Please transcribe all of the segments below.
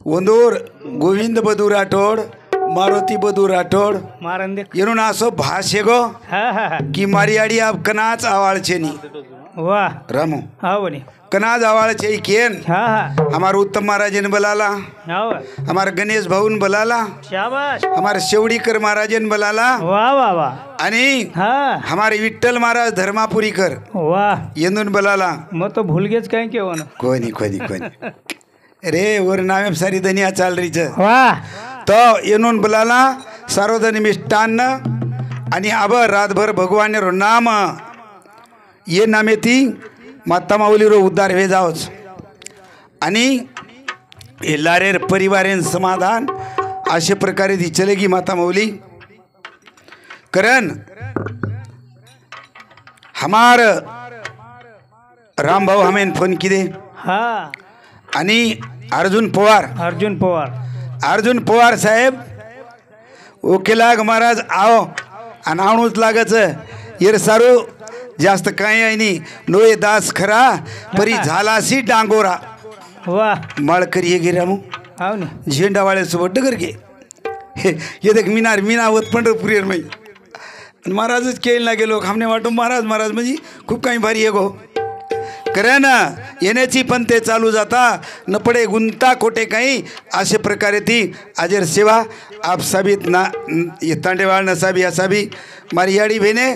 ಒಂದೂರ್ ಗೋವಿಂದ ಬದು ರಾಠೋಡ್ मारुति बधू राठोड एनु नासो भाषेगो की मारियाडी आप कनाच आवाळ छेनी वाह रामू हाँ बनी कनाज आवाळ छे केन हमार उत्तम महाराजन बलाला हमार गणेश भाऊन बलाला शाबाश हमार शेवडीकर महाराजन बलाला वाह वाह वाह आणि हमारे विठ्ठल महाराज धर्मापुरीकर वाह येंदून बलाला मग तो भूल गेच काय केवन कोणी अरे वर नामे सारी दुनिया चाल रही छे वाह तो येनून बोलाला सार्वजनिक मिष्टान्न आणि आबर रातभर भगवान रो नाम ये नामे ती माता माऊली रो उद्धार वे जाओच आणि हे लारेर परिवारेन समाधान अशा प्रकारे ती चलेगी माता माऊली करण हमार राम भाऊ हमें फोन किदे हाँ आणि अर्जुन पवार साहेब ओकेलाग महाराज आओ आणि आणूच लागच येर सारू जास्त काही आहे नी नोये दास खरा परी झालासी डांगोरा वाह माळकरी हे गिरा मग झेंडावाळे सोबत डगर गे हे देख मीना होत पंढरपुरीर माई महाराजच केळला गेलो हमने वाटो महाराज म्हणजे खूप काही भारी आहे गो कारण येण्याची पण ते चालू जाता न पडे गुंता कोटे काही अशा प्रकारे ती आजर सेवा आप सभी ना ये तांडेवाळ नसाबी असाबी मारियाडी भेने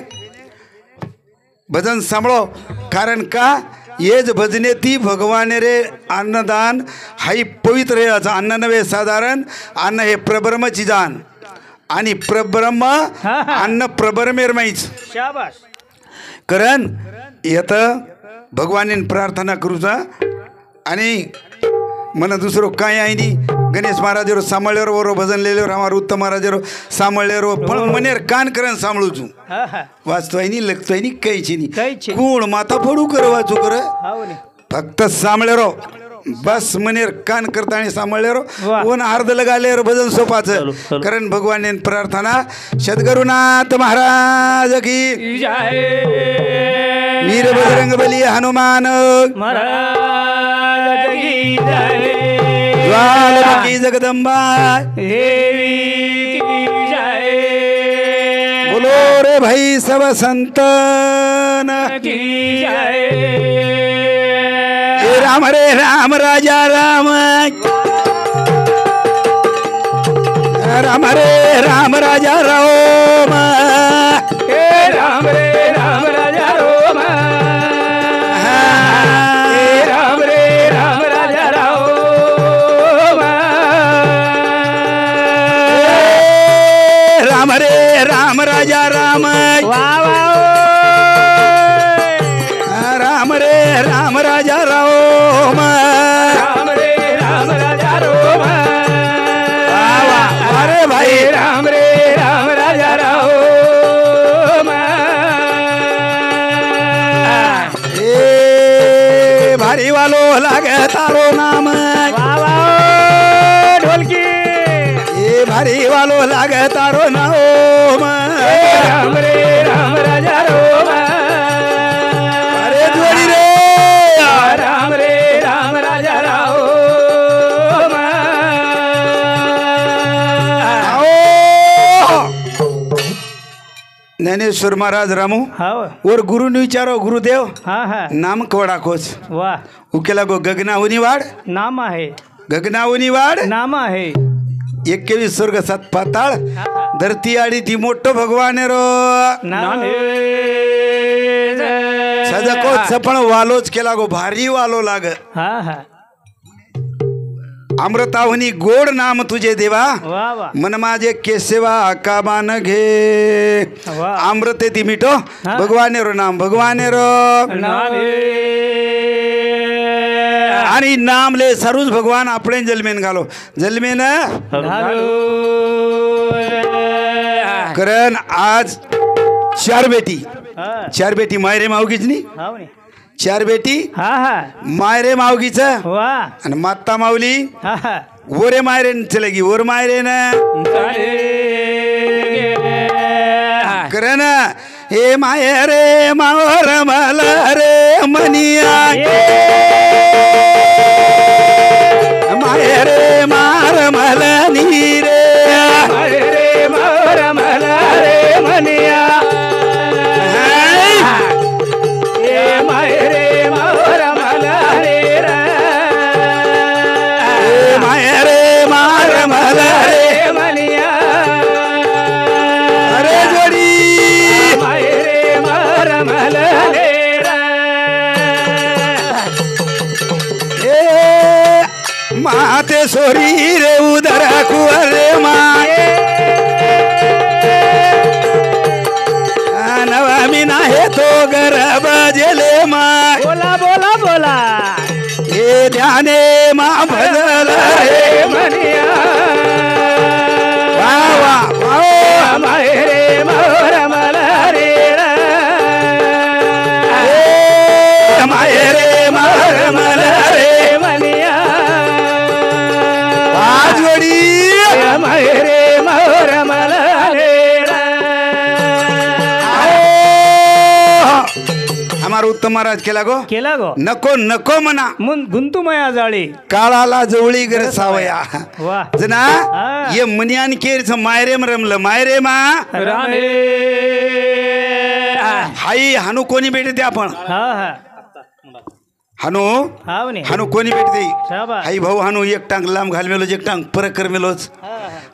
भजन सांभळो कारण का येज भजने ती भगवान रे अन्नदान हाई पवित्र अन्न नव्हे साधारण अन्न हे प्रब्रह्मची जान आणि प्रब्रह्म अन्न प्रब्रह्मेर माहीच शाबाश कारण येत भगवान प्रार्थना करूचा आणि मन दुसरो काय आहे नी गणेश महाराजरो सांभाळल्यावर वरो भजन लिहिल्यावर हमार उत्तम महाराजरो सांभाळल्यावर पण मनेर कान करन सांभाळूचू वाचतोय नी लगतोय नी काहीची नी कोण माथा फोडू कर वाचू कर फक्त सांभाळल्यारो बस मनेर कान करता आणि सांभाळल्यारो वन अर्ध लगाल्यावर भजन सोपाचं कारण भगवान प्रार्थना सद्गुरुनाथ महाराज की जय वीर बजरंग बली हनुमान महाराज की जय ज्वालामुखी जगदंबा देवी की जय बोलो रे भाई सब संतन की जय राम रे राम राजा राम राम रे राम राजा राम राम रे राम राजा राम राम रे राम राजा राम रे राम राजा राम राम रे राम राजा राम राम रे राम राजा राम अरे भाई राम रे राम राजा राम भारी वालो लागे तारो नाम ढोलकी भारी वालो लागे तारो नाम राम रे राम राजा राम अरे जोड़ी रे राम रे राम राजा राम ज्ञानेश्वर महाराज रामू हाँ और गुरु ने विचारो गुरुदेव हाँ नाम कवडा खोज वाह उकेला गो गगनाहुनी वाड नाम आहे गगनाहुनी वाड नाम आहे 21 स्वर्ग 7 पाताळ धरती आडी ती मोठो भगवान रो नाम सजको सपण वालोच केला गो भारी वालो लाग हाँ हाँ अमृताहुनी गोड नाम तुझे देवा वाह वाह मन माझे केसेवा काबान घे अमृत ती मिठो भगवान रो नाम भगवान रो नाम आणि नाम ले सरूज भगवान आपले जलमेन घालो जलमेन करण आज चार बेटी मायरे मावगीच नी चार बेटी मायरे मावगीच वाह आणि माता माऊली ओरे मायरे चलेगी ओर मायरे ना करण हे माये रे मावर मला रे मनिया माये रे मा माते सोरी रे उदर कुरे माय नवा मीना हे तो गरब जेले माय बोला बोला बोला हे ध्याने मा भजल रे मनिया वा वा वा माहेरे मोर मला रे माहेरे मोर मला रे मनिया आजवडी माहेरे मोर मला रे हमारा उत्तम महाराज केला गो केला गो नको नको म्हणा मुन गुंतुमया जाळी काळाला जवळी गर सावया वा जना ये मनियान केरच मायरेम रमलं मायरे मा रामे हाई हानू कोणी भेटते आपण हा हा हानू हावने हानू कोणी भेटते शाबास हाई भाऊ हानू एक टांग लांब घाल मेलो एक टांग परक कर मेलोच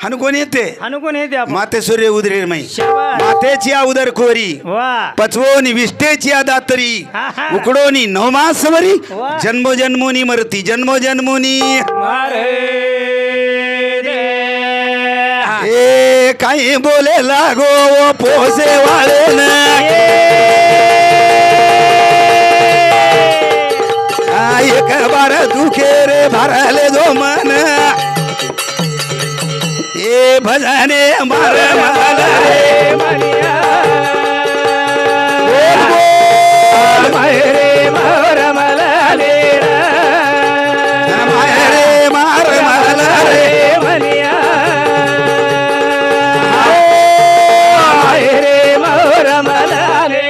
हानू कोणी येते हानू कोण येते आपण माते सूर्य उदरे मै शाबास मातेची आ उदर खोरी वा पचवोनी विष्टेची आ दातरी हा, हा. उकडोनी नवमासवरी वा. जन्मोजन्मोनी मरती जन्मोजन्मोनी मारे दे ए काही बोले लागो वो पोसे वाले ना एक बार दुखे रे भरले जो मन ए भजने मार माल रे मनिया बोल बोल माहेरे मोर मला रे मायरे मार माल रे मनिया माहेरे मोर मला रे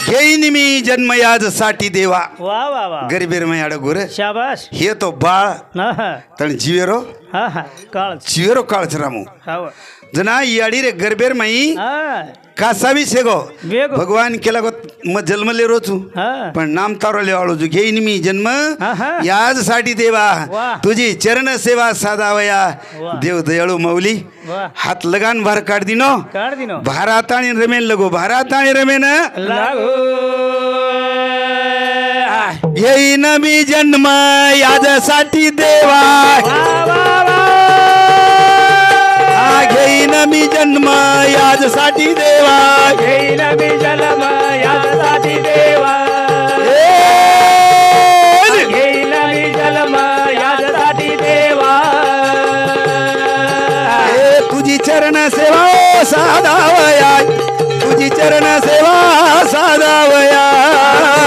घेईन मी जन्म याज साठी देवा वा वा वा गरीबेर मयाड गुर शाबास हे तो बाळ हा हा तण जीवेरो हा हा काळ जीवेरो काळच रामू हाव जना याडी रे गरबेर मई हा कासावी सेगो वेगो भगवान केला गो मग जन्मले रोचू हा पण नाम तारवले वाळूजू घेईन मी जन्म हा. याज साठी देवा वा. तुझी चरण सेवा साधावया वा. देव दयाळू मौली वा हात लगान भार काढ दिनो काढ दिनो भारात आणि रमेन लगो भारात आणि रमेन लागो येईन मी जन्म याजसाठी देवा वा वा वा घेईन मी जन्म याजसाठी देवा घेईल मी जन्म यासाठी देवा घेईल मी जन्म यासाठी देवा तुझी चरण सेवा साधावया तुझी चरण सेवा साधावया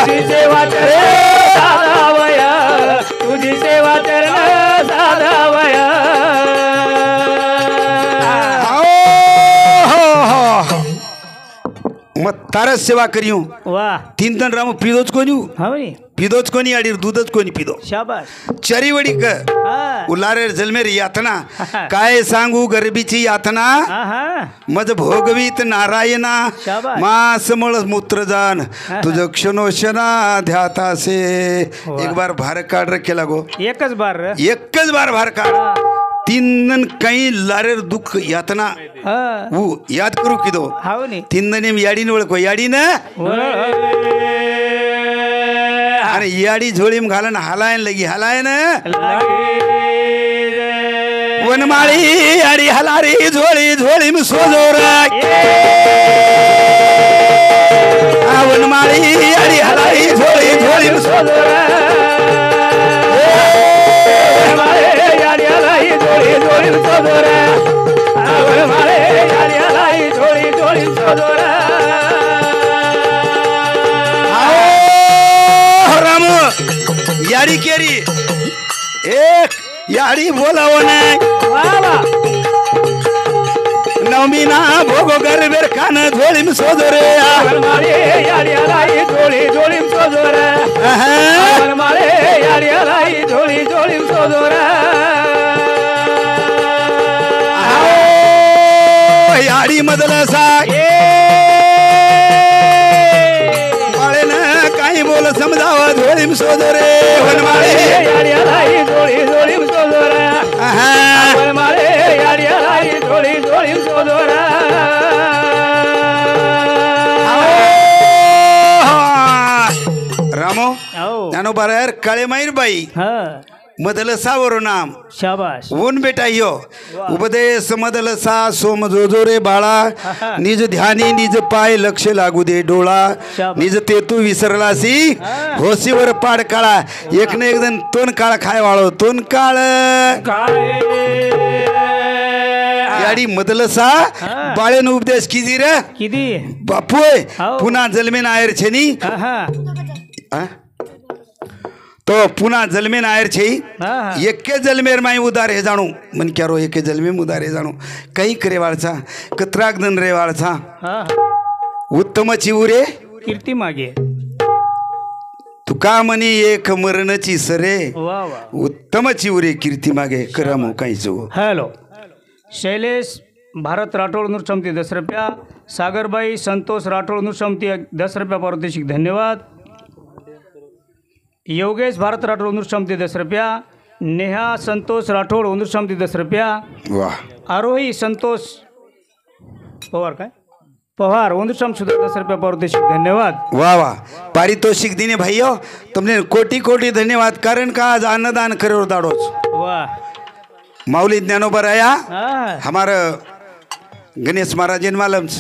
तुझी सेवा चरण साधावया तुझी सेवा चरण साधावया मग तारच सेवा करियो वा तीन तन राम पिदोच कोणी हवनी पिदोच कोणी आणि दूधच कोणी पिदो शाबास चरीवडी क हा उलारे जलमेर यातना काय सांगू गरिबीची यातना हा हा मज भोगवीत नारायणा शाबास. मास मळ मूत्रजान तुझं क्षणोक्षणा ध्यातासे वा. एक बार भार काढ रे केला गो एकच बार र. एकच बार भार काढ तीन काही लारेर दुःख यातना हा ऊ याद करू किदो हवनी तीन याडीन ओळखो याडीन आणि याडी झोळीम घालन हालायन लगी हालायन वनमाळी याडी हलारी झोळी झोळीम सोजोरा वनमाळी याडी हलारी झोळी झोळीम सोजोरा याडी केरी एक याडी बोलावं नाही नवमीना भोगो गरबेर कान झोळीम सोजोरे याडी मधलं साग माळेन काही बोल समजावं झोळीम सोजोरे वनमाळे रामो हो ज्ञानोबा यार काळे माईर बाई हा मदल सावरो नाम शाबाश ऊन बेटा यो उपदेश मदल सा सोम जोजो रे बाळा निज ध्यानी निज पाय लक्ष लागू दे डोळा निज ते तू विसरलासी होशीवर पाड काळा एक ना एक जण तोन काळ खाय वाळो तोन काळ याडी मदलसा बाळेन उपदेश किती रे किती बापूय पुन्हा जन्मेन आयर छेनी तो पुन्हा जन्मेन आयर छे एके जन्मेर माई उदार हे जाणू मन क्यारो एके जन्मे उदार हे जाणू काही करे वाळचा कत्रागदन रे वाळचा उत्तम चिवरे कीर्ती मागे तुका मनी एक मरणची सरे वा वा उत्तम चिवरे कीर्ती मागे करमो काही जो हॅलो शैलेश भारत राठोड नृशमती 10 रुपया सागरबाई संतोष राठोड नृशमती 10 रुपया पारितोषिक धन्यवाद योगेश भारत राठोड नृशमती 10 रुपया नेहा संतोष राठोड नृशमती 10 रुपया वाह आरोही संतोष पवार काय पवार नृशम सुद्धा 10 रुपया पारितोषिक धन्यवाद वाह वाह पारितोषिक दिने भाइयों तुमने कोटि कोटि धन्यवाद कारण का आज अन्नदान करो दाड़ोच वाह माऊली ज्ञानोबा आया हाँ हमारा गणेश महाराजन मालम्स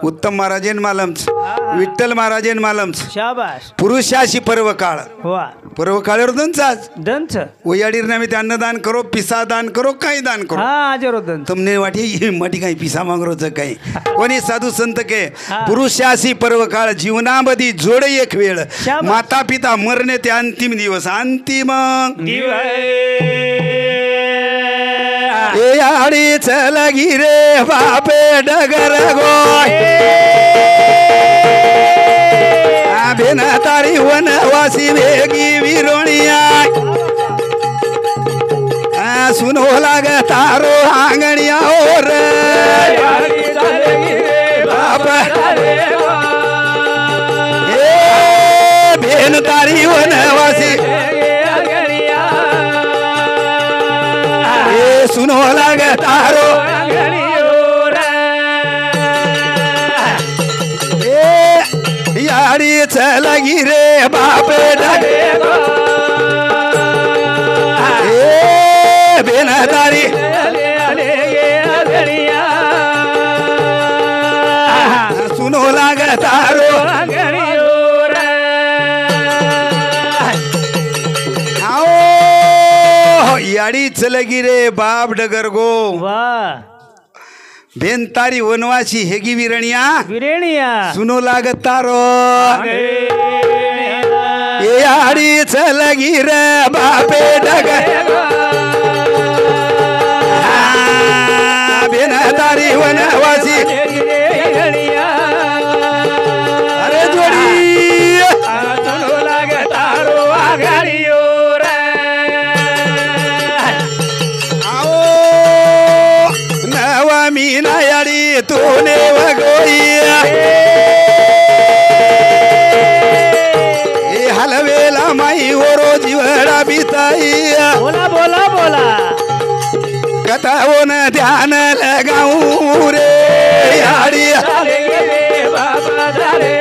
उत्तम महाराजन मालम्स विठ्ठल महाराजन मालम्स शाबाश पुरुषाशी पर्व काळ वाह पर्व काळेवर दंचाच दंच ओयाडीर नामे ते अन्नदान करो पिसा दान करो काही दान करो हाँ आजरो दंच तुमने वाटी मटी काही पिसा मागरोच काही कोणी साधू संत के पुरुषाशी पर्व काळ जीवनामध्ये जोडे एक वेळ माता पिता मरणे ते अंतिम दिवस अंतिम ए आडी चलगी रे बापे डगर गोय बेन तारी वनवासी वेगी विरोणिया सुनो लाग तारो आंगणिया और बेन तारी वनवासी सुनो लाग तारो यारी चलगी रे बापे डगे बेन तारी सुनो लाग तारो याडी चलगी रे बाप डगर गो वाह बेन तारी वनवासी हेगी विरणिया विरेणिया सुनो लागत तारो याडी चलगी रे बापे डगर बेन तारी वनवासी अरे जोडी सुनो लागत तारो आघाडीयो मीना याडी तूने वगोइया ए हलवेला माई ओरो जीवडा बिताइया बोला बोला बोला कथाओं न ध्यान लगाऊं रे याडी बाबा धारे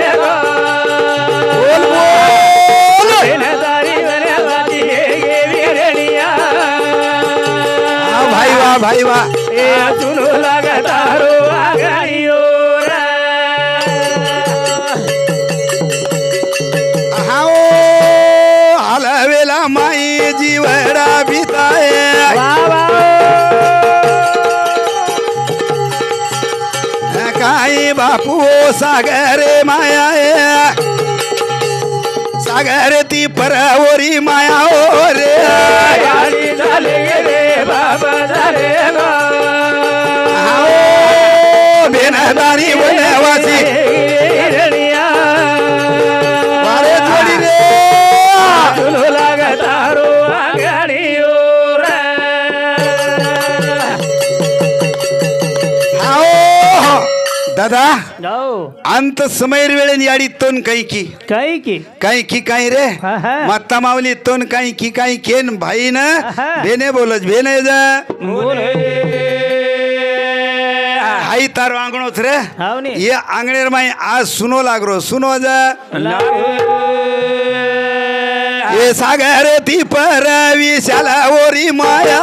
बोल बोल भाई वाह भाई वाह सुनो लगातारो आगाड़ियो हाओ हलवेला माई जीवडा बिताए काही बापू सागरे माया सागर ती परवरी माया ओ रे गाडी झाले रे बाबा झाले बेनदारी वनवासी वारे जोडी रे तुलो लागतारो आघाडीयो आओ दादा जाओ अंत समयर वेळेन याडी तोन काही की काही रे माता मावली तोन काही केन भाई न भेने बोलच भेने जा आई तार आंगणोच रे ये आंगणेर माई आज सुनो लागरो सुनो जा ए सागर ती पर विशाला ओरी माया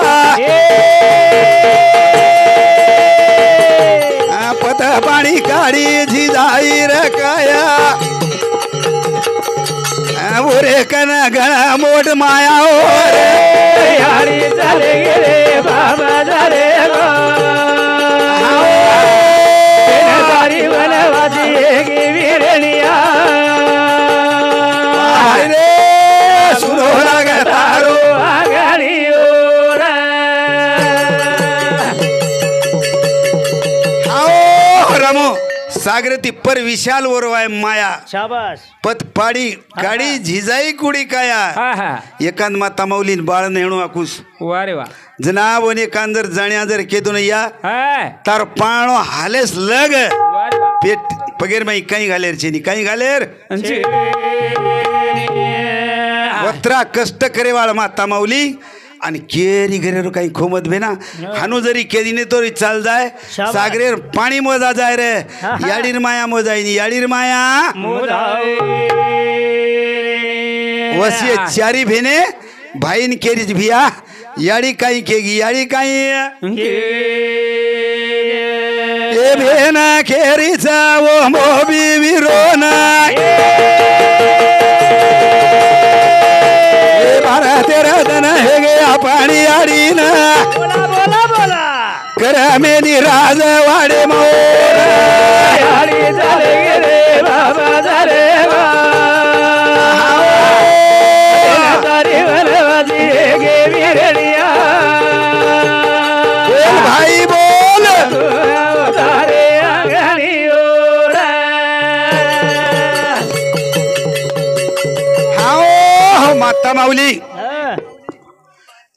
पत पाणी काढी झिजाई रकाया ओरे कन गणा मोठ माया ओरे यारी झाले गेले बाबा झाले गो सारी वनवासी गे विरणिया रे सुनो लागतारो आगाडी रमो सागर ती पर विशाल ओरवाय माया शाबास पत पाडी काडी झिजाई कुडी काया हा हा एकांद माता मौलीन बाळ नेणू आकुस वा रे वा जनाब ने कांदर जाण्या जर केदुन या हा तार पाणो हालेस लग वा रे वा पेट पगेर माई कई घालेर छेनी कई घालेर वत्रा कष्ट करे वाळ माता माऊली आणि केरी घरेर काही खोमत भेना हानू जरी केदीने तोरी चाल जाय सागरेर पाणी मोजा जाय रे याडीर माया मोजायनी याडीर माया वसिये चारी भेने भाईन केरीज भिया याडी काही केगी याडी काही ए भेना केरीचा वो मोबी विरोना तेरा दन हे गया पाणी आडीन बोला बोला बोला कर मेनी राज वाडे मोर यारी झाले गेले बाबा झाले सारी वनवासी गे विरणिया भाई बोल सारे आगाडी हाओ माता माऊली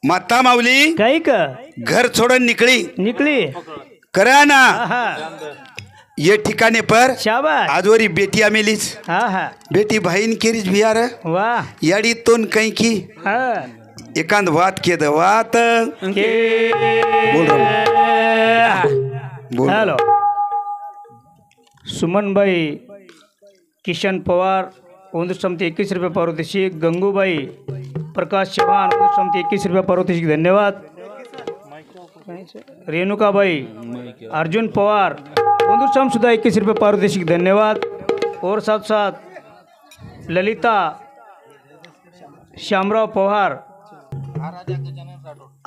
माता माऊली काही का घर छोड़न निकली निकली करा ना हा ये ठिकाणे पर शाबास आजवरी बेटी आमेलीच हा हा बेटी भाईन केरीज भियार वा याडी तोन काही की हा एकांद वात केद वात बोल बोल हॅलो सुमनबाई किशन पवार उंदुसमती 21 रुपये पारितोषिक गंगूबाई प्रकाश चव्हाण उंदुसमती 21 रुपये पारितोषिक धन्यवाद रेणुकाबाई अर्जुन पवार उंदुसम सुद्धा 21 रुपये पारितोषिक धन्यवाद और साथ साथ ललिता श्यामराव पवार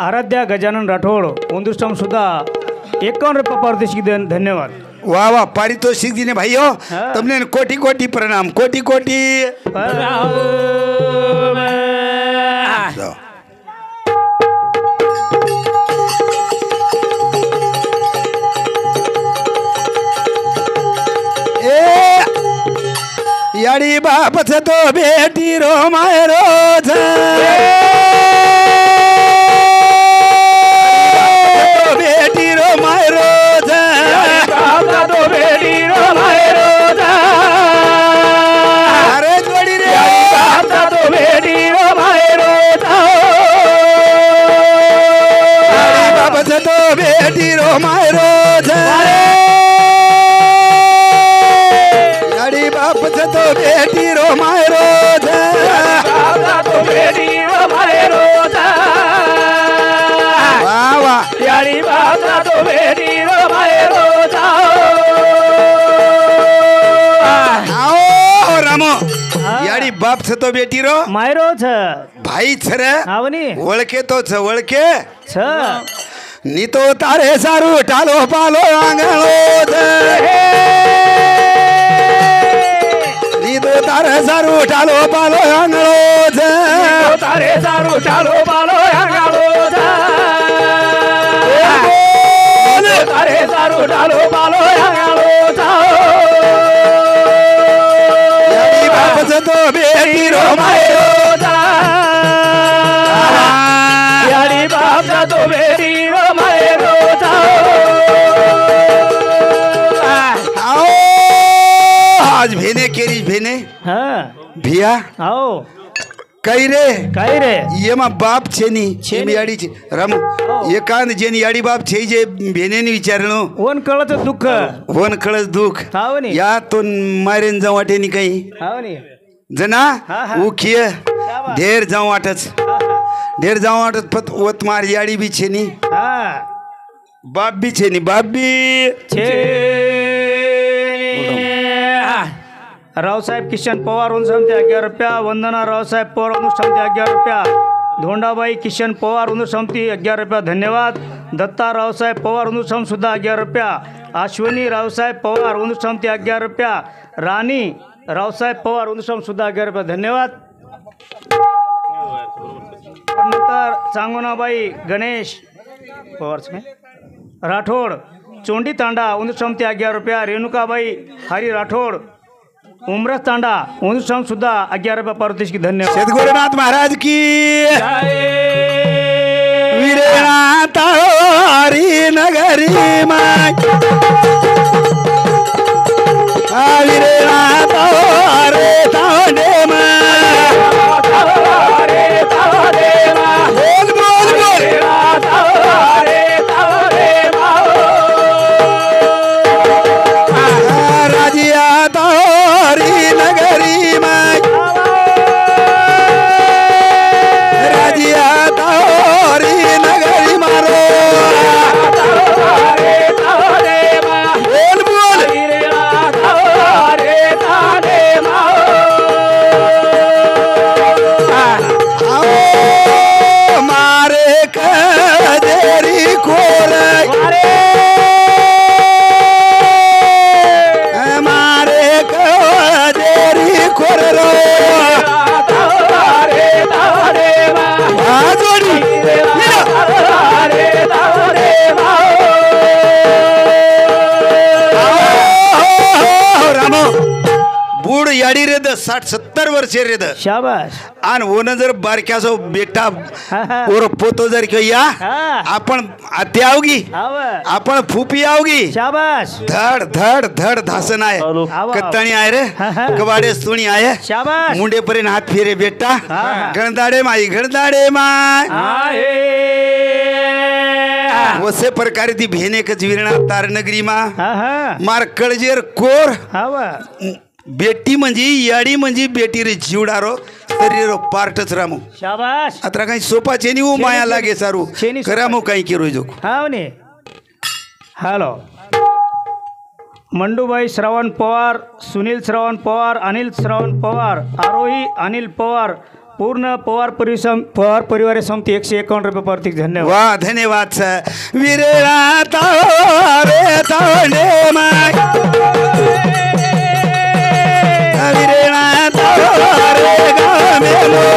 आराध्या गजानन राठोड उंदुसम सुद्धा 51 रुपये पारितोषिक धन्यवाद वाह वाह पारितोषिक दिने भाइयों तुमने कोटि कोटि प्रणाम कोटि कोटि याडी बाप तो बेटी रो माय रोज बेटी रो माय रोज तो बेटी रो माय रोज अरे जोडी रे तो बेटी रो माय रोज बाप तो बेटी रो माय रोज बाप तो बेटी रो माय रोज तो बेटी रो माय रोज वाह वाह यारी बाप तो बेटी रो माय रोज आओ रामो याडी बाप तो बेटी रो माय रोज भाई छर आवनी ओळखे तो छ ओळखे छ नी तो तारे सारू टालो पालो आंगणो तो तारे सारू टालो पालो आंगणो तारे सारू टालो पालो आंगणो तारे सारू टालो पालो आंगणो याडी बाप तो बेटी रो माय रोज याडी बाप तो बेटी रो माय रोज आओ आज भेने केरी भेने हाँ भिया आओ कई रे काय रे ये मा बाप छेनी छेनी याडी छे राम एकांद जेनी याडी बाप छे जे भेनेनी विचारलो ओन कळत दुःख होन कळस दुख हावनी या तो मारेन जावाटेनी काही हावनी जना हा, हा. उखिय शाबाश ढेर जाऊं वाटच ढेर जाऊं वाटत फत वत मार याडी बी छेनी हा बाप बी छेनी बाप बी रावसाहेब किशन पवार उनसमते 11 रुपया वंदना रावसाहेब पवार उनसमते 11 रुपया धोंडाबाई किशन पवार उनसमती 11 रुपया धन्यवाद दत्ता रावसाहेब पवार उनसम सुद्धा 11 रुपया अश्विनी रावसाहेब पवार उनसमती 11 रुपया राणी रावसाहेब पवार उनसम सुद्धा 11 रुपया धन्यवाद नंतर सांगोनाबाई गणेश पवार राठोड चोंडी तांडा उनसमती 11 रुपया रेणुकाबाई हरी राठोड उमरस तांडा उनसम सुद्धा 11 रुपया पारितोषिक धन्यवाद सद्गुरुनाथ महाराज की वीरनाथ हरी नगरी माय वीरनाथ हरे तांडे माय बोल बोल बोल राजिया तारी नगरी माय राजिया तारी नगरी मारो बोल बोल आओ मारे कदेरी कोर मारे कदेरी कोर रो आजोडी रामो बूड याडी रे 60-70 वर्षे रे शाबाश आणि ओनं जर बारक्याचो बेटा ओर पोतो जर या आपण आते आवगी आपण फुपी आवगी शाबाश धड धड धड धासन आहे कत्ताणी आहे रे कबाडे सुणी आहे शाबाश मुंडे पर्यंत हात फिरे बेटा गणदाडे माय वसे प्रकारे ती भेनेकच विरणा तार नगरी मा मार कळजेर कोर बेटी म्हणजे याडी म्हणजे बेटी रे जीवडारो शरीर पार्टच रामू शाबाश आता काही सोपा चेनी ओ माया लागे सारू करामो काही की रोजो हावने हॅलो मंडूबाई श्रवण पवार सुनील श्रवण पवार अनिल श्रवण पवार आरोही अनिल पवार पूर्ण पवार परिवार समिती 151 रुपये प्रतीक धन्यवाद वा धन्यवाद सर वीरेणा तारे तांडे माय वीरेणा तारे गामेलो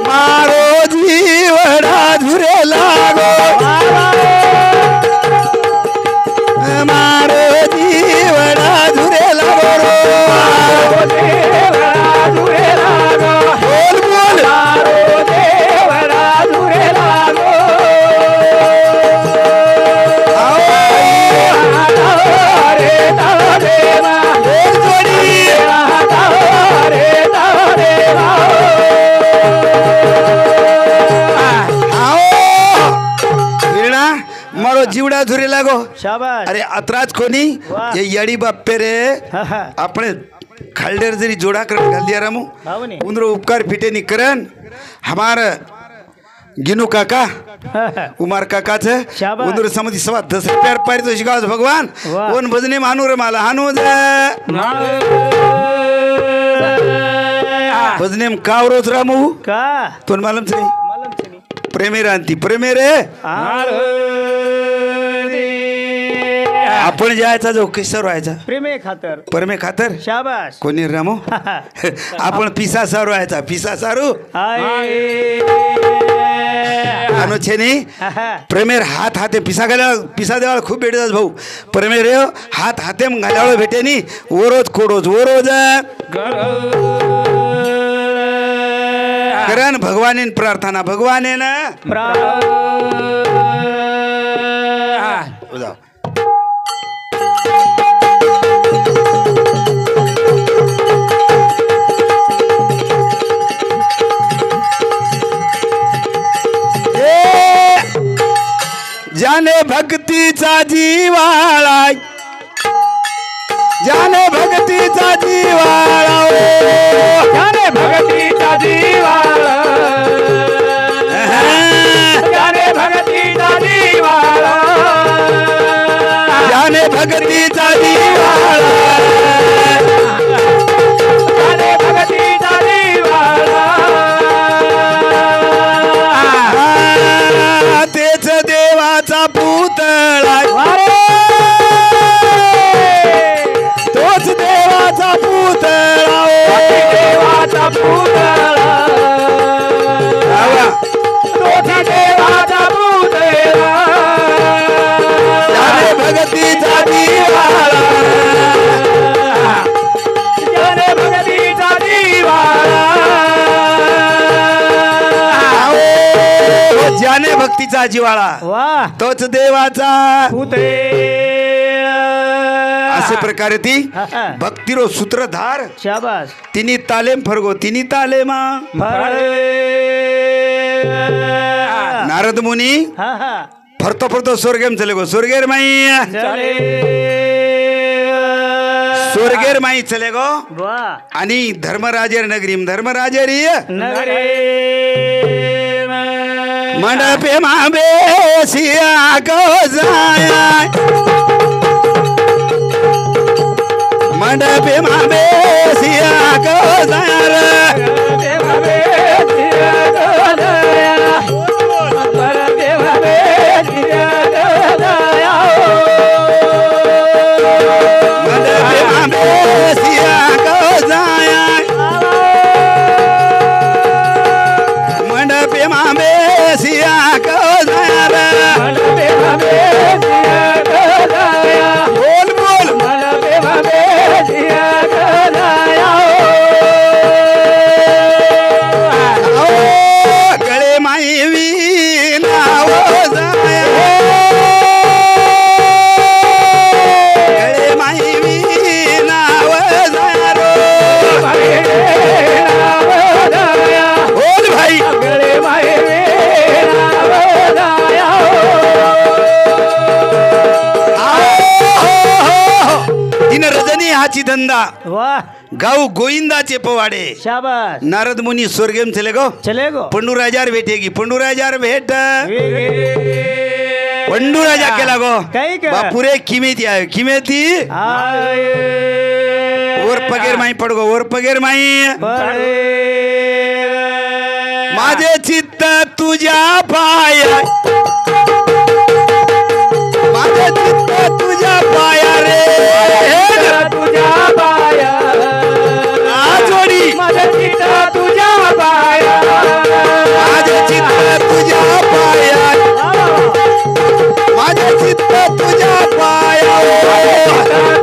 मारो जीवडा झुरे लागो मारो जीवडा झुरे लागो बोल बोल मारो जीवडा झुरे लागो शाबाश अरे अत्राच कोणी ये यडी बाप्पे रे આપણે खालडेर जरी जोड़ा कर घाल दिया रामू उंदरो उपकार फिटे नी करन हमार गिनू काका उमार काका छे उंदरो समधी सवा 10 रुपया पारितोषिक गाव भगवान ओन भजने मानू रे माला हानू भजने कावरोच रामू का तोन मालूम छे प्रेमे रांती प्रेमे रे आपण जायचा जो किस्सा व्हायचा प्रेमे खातर परमे खातर शाबाश कोणी रामो आपण पिसा सारू व्हायचा पिसा सारू आनो छे नी प्रेमेर हात हाते पिसा देवाळ खूप भेटतात भाऊ प्रेमेर रे हात हाते घालावळ भेटे नी ओरोज कोडोज ओरोज करन भगवानेन प्रार्थना भगवानेन जाओ ज्याने भक्तीचा जिवाळा ज्याने भक्तीचा जिवाळा ज्याने भक्तीचा जिवाळा ज्याने भक्तीचा जिवाळा ज्याने भक्तीचा जिवाळा ज्याने भक्तीचा जिवाळा तेच देवाचा पुतळा तोच देवाचा पुतळा देवाचा पुतळा तोच देवाचा पुतळा ज्याने भक्तीचा जिवाळा ज्याने भक्तीचा जिवाळा ज्याने भक्तीचा जिवाळा वा तोच देवाचा पुतळा असे प्रकारे ती भक्तिरो सूत्रधार शाबास तिनी तालेम फरगो तिनी तालेमा नारद मुनी हा हा फरतो फरतो स्वर्गेम चले गो स्वर्गेर माई स्वर्गेर माई चले गो वा आणि धर्मराजेर नगरीम धर्मराजेरी नगरे मंडपे बेसिया को जाय मंडपे बेसिया को जाय हाची धंदा वाह गाव गोविंदाचे पवाडे शाबास नारद मुनी स्वर्गेम चले गो चले गो पंडूराजार भेटेगी पंडूराजार भेट पंडूराजा केला गो काही का बापुरे किमेती आहे किमेती वर पगेर माई पडगो वर पगेर माई माझे चित्त तुझ्या पाया माझे चित्त तुझ्या पाया रे तुझ्या पाया जोडी माझे चित्त तुझ्या पाया माझे चित्त तुझ्या पाया माझे चित्त तुझ्या पाया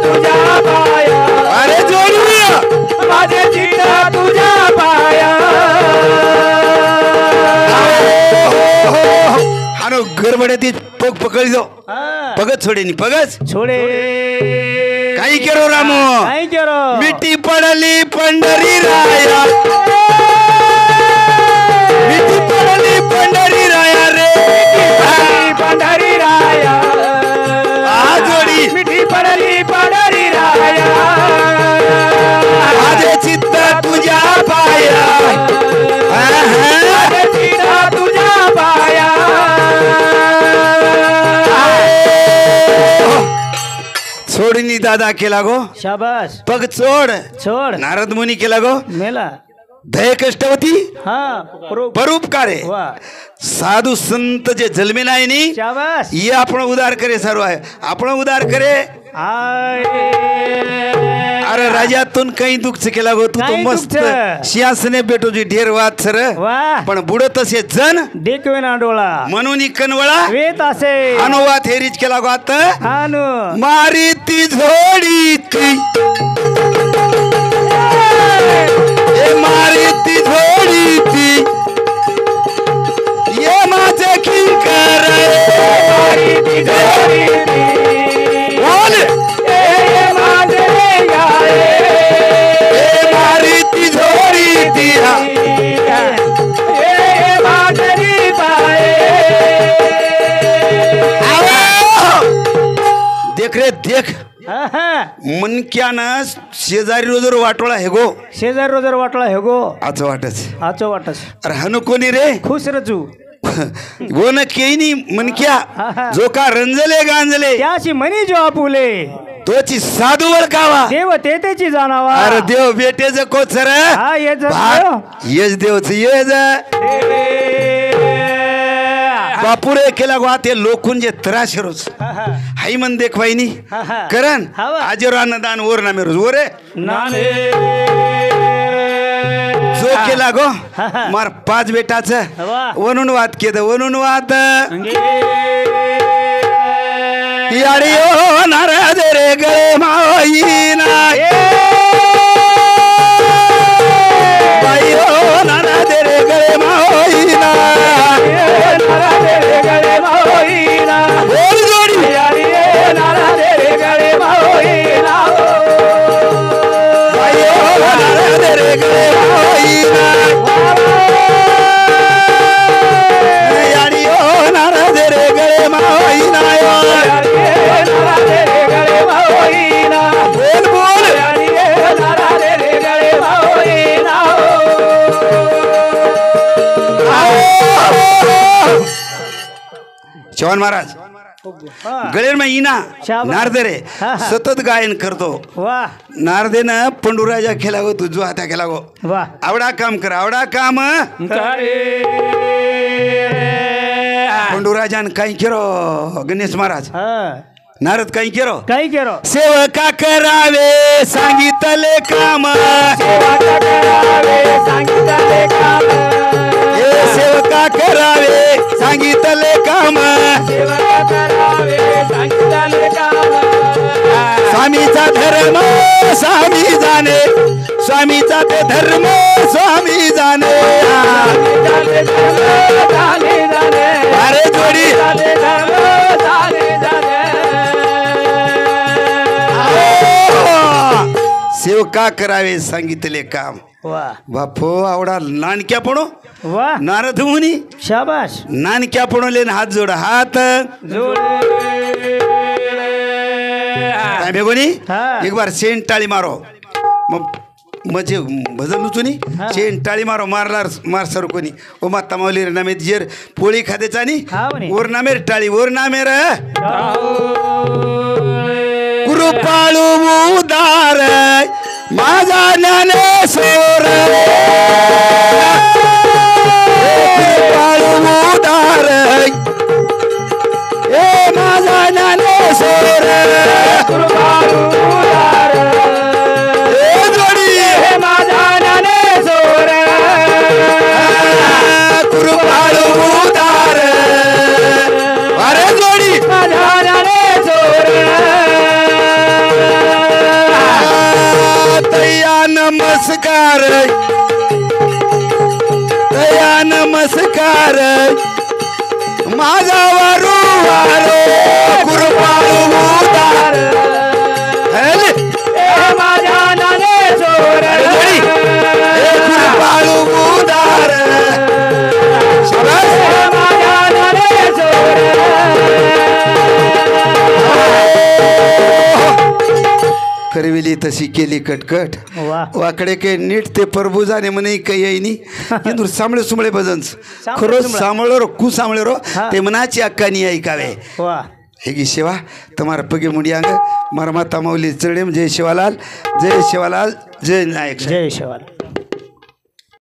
तुझ्या पाया अरे जोडी माझे चित्त तुझ्या पाया हानो गरबड्या ती पग पकडी दो पगत छोडे नी पगच छोडे काही केरो रामो काही केरो मिठी पडली पंढरी राया मिठी पडली पंढरी राया रे पंढरी राया आ जोडी मिठी पडली पंढरी राया माझे चित्त तुझ्या पाया माझे चित्त तुझ्या पाया छोडनी दादा केला गो शाबास पग चोड छोड नारद मुनी केला गो मेला दय कष्टवती हा परोपकारे वा साधू संत जे जन्मे नाही नी शाबास ये आपण उदार करे सर्व आहे आपण उदार करे अरे राजातून काही दुःख केला गो तू तो काही मस्त दुःख. सिंहासने भेटो जी ढेर वाद सर वा पण बुड तसे जन देखवे ना डोळा म्हणून कनवळा वेत असे अनुवाद हेरीच केला गो आता हानु मारी ती झोडी ती ए मारी ती झोडी ती ये माझे किंकर मारी ती झोडी ती बोल ए माझे गाये ए मारी ती झोडी ती ए माझे पाये अरे देख हा हा मनक्यानं शेजारी रोजर वाटोळा हे गो शेजारी रोजर वाटला हे गो असं वाटच आचो वाटस अरे हनु कोणी रे खुश रचू गोन केनी मनक्या हा. जो का रंजले गांजले त्याशी म्हणी जो आपुले तोची साधू वळखावा देव तेची जाणावा अरे देव बेटेच कोचर हा येच येच देवच येज बापुरे केला गो ते लोकून जे त्रास रोज हाई मन देख वाहिनी करण आजर अन्नदान ओर ना मेरोज ओरे जो केला गो मार 5 बेटाच वनून वाद केद वनून वाद याडी ओ नाराज रे गळे माईना बाई ओ नाराज रे गळे माईना बोल जोडी बाई ओ नाराज रे गळे माईना याडी ओ नाराज रे गळे माईना बोल बोल चव्हाण महाराज गळेर में इना नारदे रे सतत गायन करतो वा नारदेनं पंडुराजा खेला गो तुझो हात्या खेला गो वा आवडा काम कर आवडा काम पंडुराजान काही केरो गणेश महाराज नारद काही केरो काही केरो सेवका करावे सांगितले काम सेवका करावे सांगितले काम स्वामीचा धर्म स्वामी जाणे स्वामीचा ते धर्म स्वामी जाणे अरे जोडी सेवका करावे सांगितले काम वा बापो आवडा नानक्या पडो वा नारद मुनी शाबाश नानक्या पडोले हात जोड हात बेगोनी एक बार सेंट टाळी मारो मजे भजन उचुनी सेंट टाळी मारो मारलार मार सर कोणी ओ माता माऊली नामेत जेर पोळी खादेचा नी ओर नामेर टाळी ओर नामेर कृपाळू उदार माझा ज्ञानेश्वर कृपाळू उदार ए माझा ज्ञानेश्वर कृपाळू उदार ए जोडी हे माझा ज्ञानेश्वर कृपाळू उदार अरे जोडी माझा ज्ञानेश्वर तया नमस्कार तया नमस्कार माझा वारू वारो कृपाळू उदार माझ्या ज्ञानेश्वर कृपाळू उदार माझ्या ज्ञानेश्वर करविली तशी केली कटकट वाकडे के नीट ते प्रभू जाणे म्हणे काही येईनी इंदूर सामळे सुमळे भजन खरोच सामळो रो कु सामळे रो ते मनाची अक्कानी ऐकावे हेगी सेवा तुम्हारा पगे मुडियांग मारा माता माऊली चरणे जय शिवालाल जय शिवालाल जय नायक जय शिवालाल.